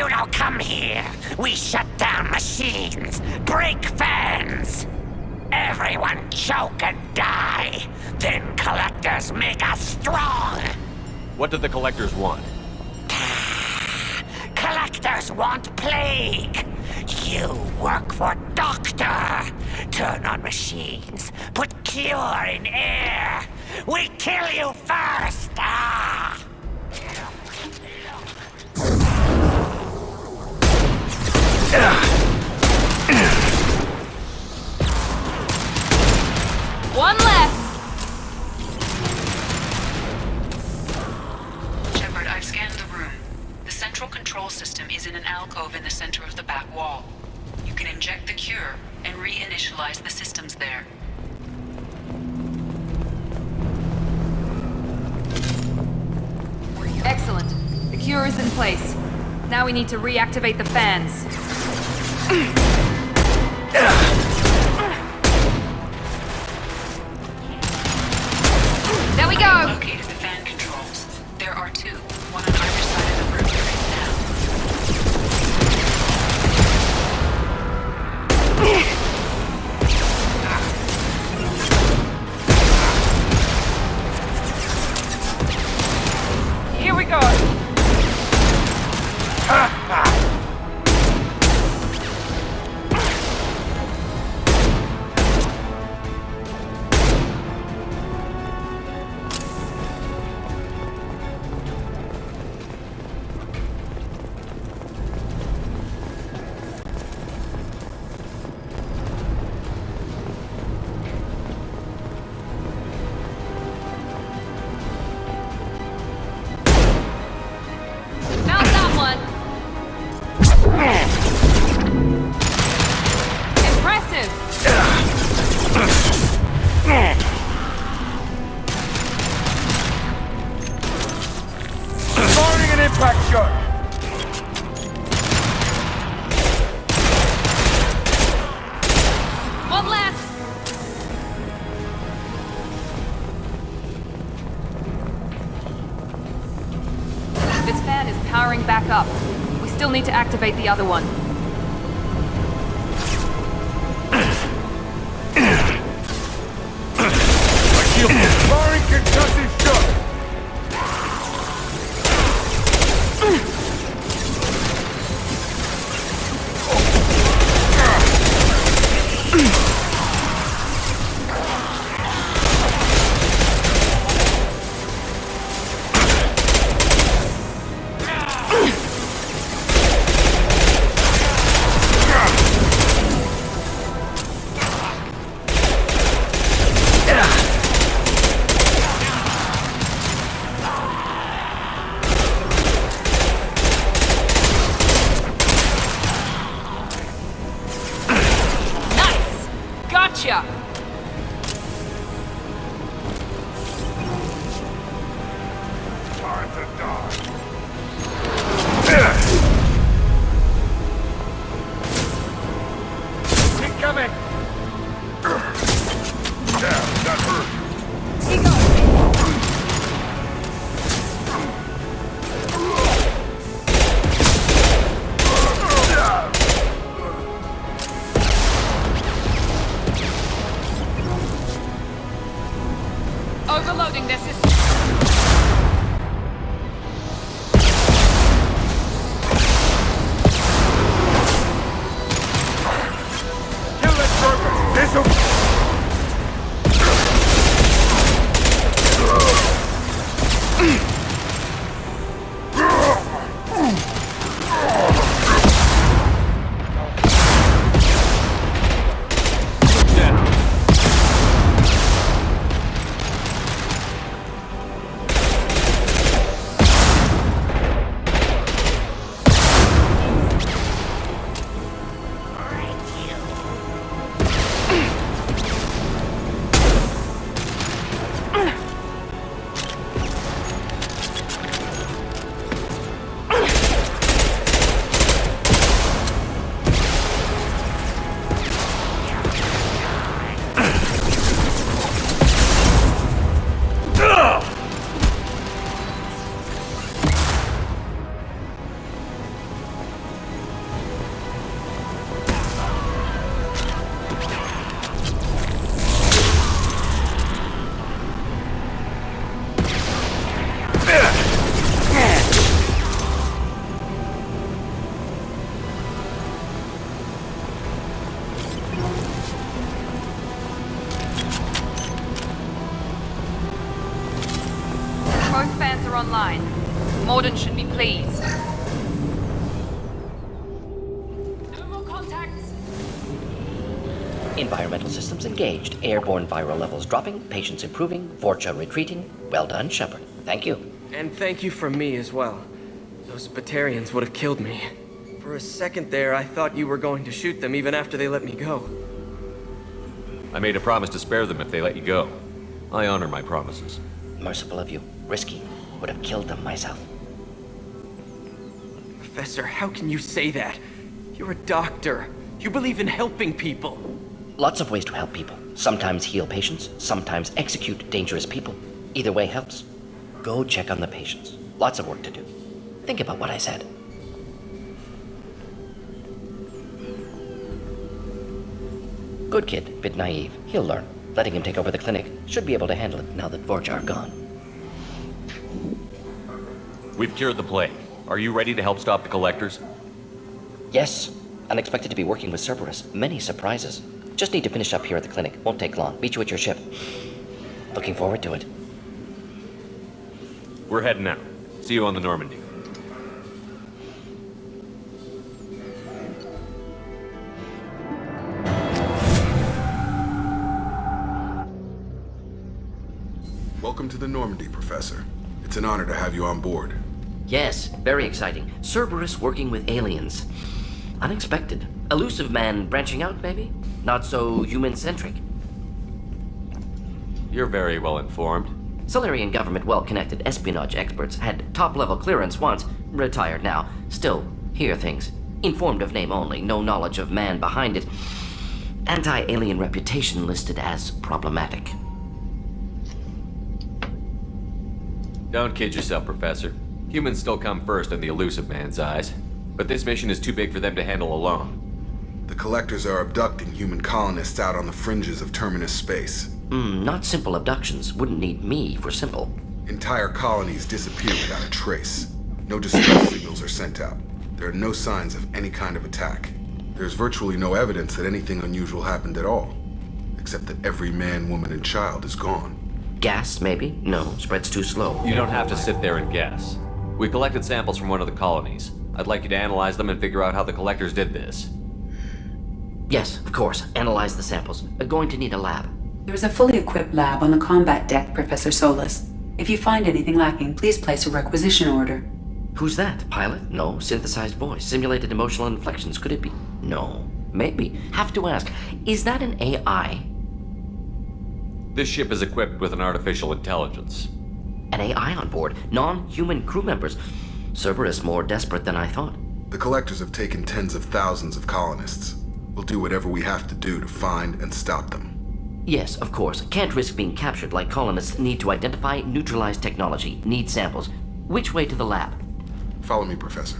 You don't come here. We shut down machines, break fans. Everyone choke and die. Then collectors make us strong. What do the collectors want? Collectors want plague. You work for Doctor. Turn on machines. Put cure in air. We kill you first. One less. Shepard, I've scanned the room. The central control system is in an alcove in the center of the back wall. You can inject the cure and reinitialize the systems there. Excellent. The cure is in place. Now we need to reactivate the fans. There we go! Located the fan controls. There are two, one on either side of the room right now. Here we go! Found someone! Impressive! Firing an impact shot! One less! This fan is powering back up. We still need to activate the other one. Firing concussive shot! Nice! Gotcha! Time to die. Incoming! Damn, that hurt. Overloading this system. Kill that broker! This'll... Both fans are online. Morden should be pleased. No more contacts. Environmental systems engaged. Airborne viral levels dropping. Patients improving. Vorcha retreating. Well done, Shepard. Thank you. And thank you from me as well. Those Batarians would have killed me. For a second there, I thought you were going to shoot them even after they let me go. I made a promise to spare them if they let you go. I honor my promises. Merciful of you. Risky. Would have killed them myself. Professor, how can you say that? You're a doctor. You believe in helping people. Lots of ways to help people. Sometimes heal patients, sometimes execute dangerous people. Either way helps. Go check on the patients. Lots of work to do. Think about what I said. Good kid, bit naive. He'll learn. Letting him take over the clinic. Should be able to handle it now that Vorcha are gone. We've cured the plague. Are you ready to help stop the Collectors? Yes. Unexpected to be working with Cerberus. Many surprises. Just need to finish up here at the clinic. Won't take long. Meet you at your ship. Looking forward to it. We're heading out. See you on the Normandy. Welcome to the Normandy, Professor. It's an honor to have you on board. Yes, very exciting. Cerberus working with aliens. Unexpected. Elusive man branching out, maybe? Not so human-centric. You're very well informed. Solarian government well-connected espionage experts had top-level clearance once, retired now. Still, hear things. Informed of name only, no knowledge of man behind it. Anti-alien reputation listed as problematic. Don't kid yourself, Professor. Humans still come first in the Elusive Man's eyes. But this mission is too big for them to handle alone. The Collectors are abducting human colonists out on the fringes of Terminus space. Not simple abductions. Wouldn't need me for simple. Entire colonies disappear without a trace. No distress signals are sent out. There are no signs of any kind of attack. There's virtually no evidence that anything unusual happened at all. Except that every man, woman, and child is gone. Gas, maybe? No, spreads too slow. You don't have to sit there and guess. We collected samples from one of the colonies. I'd like you to analyze them and figure out how the Collectors did this. Yes, of course. Analyze the samples. Going to need a lab. There is a fully equipped lab on the combat deck, Professor Solis. If you find anything lacking, please place a requisition order. Who's that? Pilot? No. Synthesized voice. Simulated emotional inflections. Could it be? No. Maybe. Have to ask. Is that an AI? This ship is equipped with an artificial intelligence. An AI on board? Non-human crew members? Cerberus more desperate than I thought. The Collectors have taken tens of thousands of colonists. We'll do whatever we have to do to find and stop them. Yes, of course. Can't risk being captured like colonists need to identify, neutralize technology, need samples. Which way to the lab? Follow me, Professor.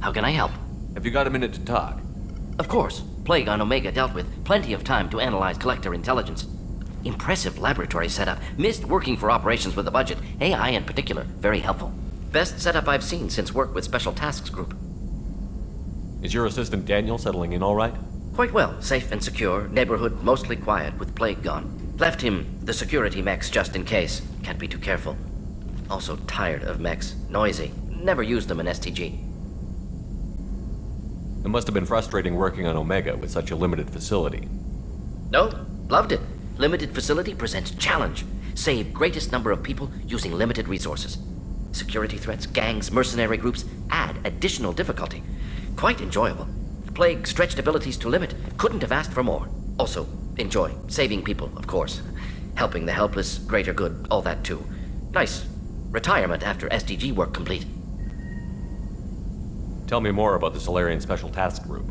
How can I help? Have you got a minute to talk? Of course. Plague on Omega dealt with. Plenty of time to analyze collector intelligence. Impressive laboratory setup. Missed working for operations with a budget. AI in particular. Very helpful. Best setup I've seen since work with Special Tasks Group. Is your assistant Daniel settling in all right? Quite well. Safe and secure. Neighborhood mostly quiet with Plague gone. Left him the security mechs just in case. Can't be too careful. Also tired of mechs. Noisy. Never used them in STG. It must have been frustrating working on Omega with such a limited facility. No, loved it. Limited facility presents challenge. Save greatest number of people using limited resources. Security threats, gangs, mercenary groups add additional difficulty. Quite enjoyable. Plague stretched abilities to limit. Couldn't have asked for more. Also, enjoy. Saving people, of course. Helping the helpless, greater good, all that too. Nice. Retirement after SDG work complete. Tell me more about the Solarian Special Task Group.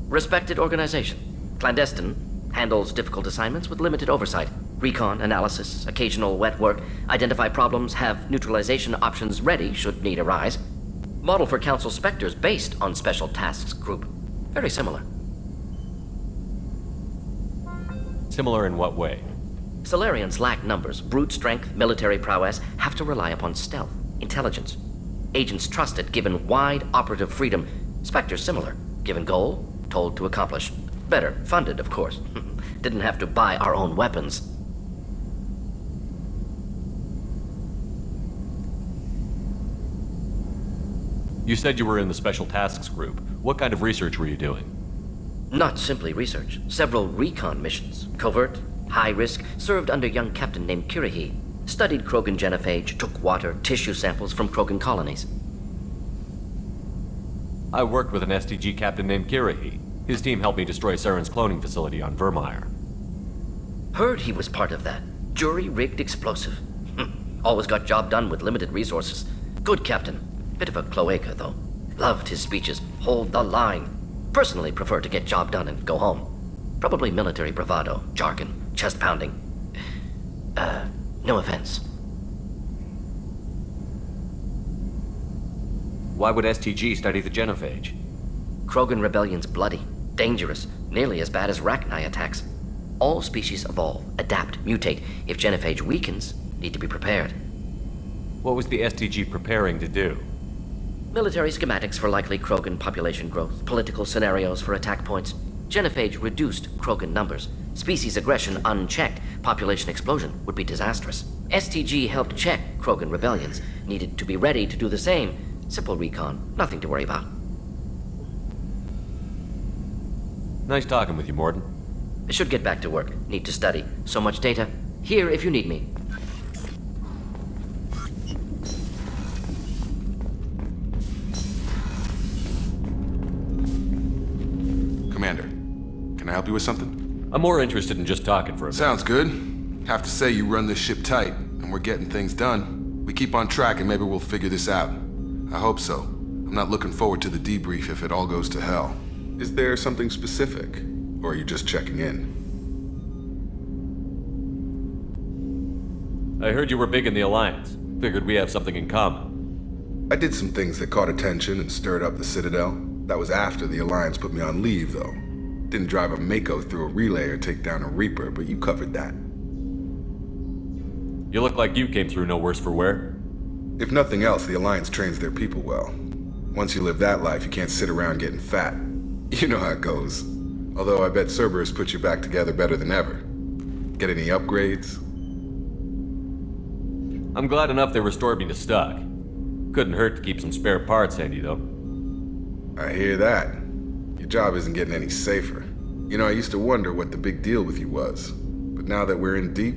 Respected organization. Clandestine. Handles difficult assignments with limited oversight. Recon, analysis, occasional wet work. Identify problems, have neutralization options ready should need arise. Model for Council Spectres based on Special Tasks Group. Very similar. Similar in what way? Solarians lack numbers, brute strength, military prowess, have to rely upon stealth, intelligence. Agents trusted, given wide operative freedom. Spectres similar, given goal, told to accomplish. Better, funded, of course. Didn't have to buy our own weapons. You said you were in the Special Tasks Group. What kind of research were you doing? Not simply research. Several recon missions. Covert, high risk, served under young captain named Kirihi. Studied Krogan genophage, took water, tissue samples from Krogan colonies. I worked with an STG captain named Kirihi. His team helped me destroy Saren's cloning facility on Vermeer. Heard he was part of that. Jury-rigged explosive. Always got job done with limited resources. Good captain. Bit of a cloaca, though. Loved his speeches. Hold the line. Personally prefer to get job done and go home. Probably military bravado, jargon, chest pounding. No offense. Why would STG study the genophage? Krogan rebellion's bloody, dangerous, nearly as bad as Rachni attacks. All species evolve, adapt, mutate. If genophage weakens, need to be prepared. What was the STG preparing to do? Military schematics for likely Krogan population growth, political scenarios for attack points. Genophage reduced Krogan numbers. Species aggression unchecked, population explosion would be disastrous. STG helped check Krogan rebellions. Needed to be ready to do the same. Simple recon, nothing to worry about. Nice talking with you, Morden. I should get back to work. Need to study. So much data. Here if you need me. Commander, can I help you with something? I'm more interested in just talking for a minute. Sounds good. Have to say you run this ship tight, and we're getting things done. We keep on track and maybe we'll figure this out. I hope so. I'm not looking forward to the debrief if it all goes to hell. Is there something specific? Or are you just checking in? I heard you were big in the Alliance. Figured we have something in common. I did some things that caught attention and stirred up the Citadel. That was after the Alliance put me on leave, though. Didn't drive a Mako through a relay or take down a Reaper, but you covered that. You look like you came through no worse for wear. If nothing else, the Alliance trains their people well. Once you live that life, you can't sit around getting fat. You know how it goes. Although I bet Cerberus put you back together better than ever. Get any upgrades? I'm glad enough they restored me to stock. Couldn't hurt to keep some spare parts handy, though. I hear that. Your job isn't getting any safer. You know, I used to wonder what the big deal with you was. But now that we're in deep,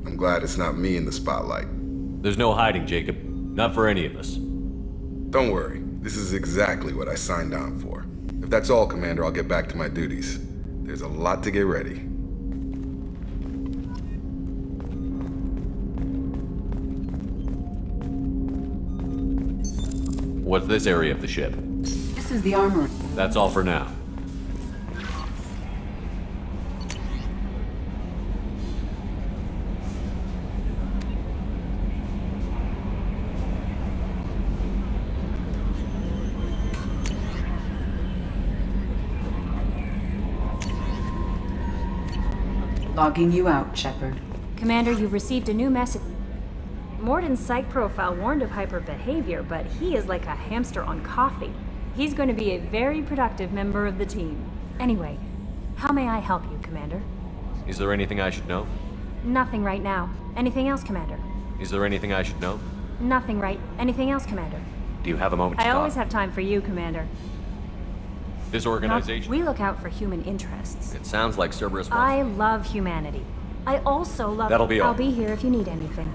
I'm glad it's not me in the spotlight. There's no hiding, Jacob. Not for any of us. Don't worry. This is exactly what I signed on for. If that's all, Commander, I'll get back to my duties. There's a lot to get ready. What's this area of the ship? This is the armory. That's all for now. Logging you out, Shepard. Commander, you've received a new message. Morden's psych profile warned of hyper behavior, but he is like a hamster on coffee. He's going to be a very productive member of the team. Anyway, how may I help you, Commander? Is there anything I should know? Nothing right now. Anything else, Commander? Is there anything I should know? Nothing right. Anything else, Commander? Do you have a moment to I talk? always have time for you, Commander. This organization... We look out for human interests. It sounds like Cerberus wants... I love humanity. I also love... That'll be all. I'll be here if you need anything.